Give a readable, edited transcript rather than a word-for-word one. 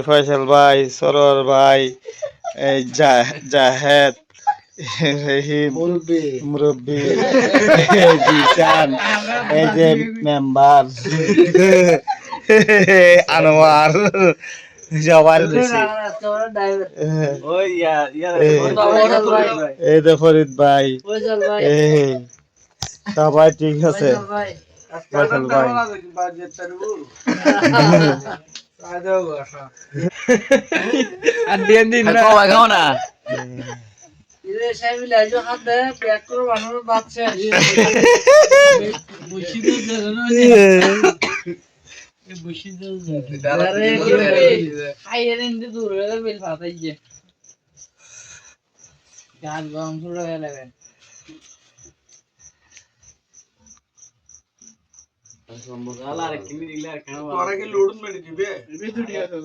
ফয়সাল ভাই, সরোয়ার ভাই, এই জাহেদ, রহিম মুরব্বী, জিসান, এই যে মেম্বার আনোয়ার, সবার বেশি এই তো ফরিদ ভাই, সবাই ঠিক আছে। ফয়সাল ভাই আর দিন দিন না কবা খাও না ইরে সাইবিল আইজো হাতে প্যাক করে বানানো বাচ্চা বসিদে জানো এ বসিদে জানো আরে আইয়ের ইন্দে দূর হয়ে বেল ফাটাই যে গান গরম ছড়া গেলে সম্ভব আলা আর কিমি দিলে আর কেন তোরা কি লোড মেরে দিবে দিবে তো ঠিক আছে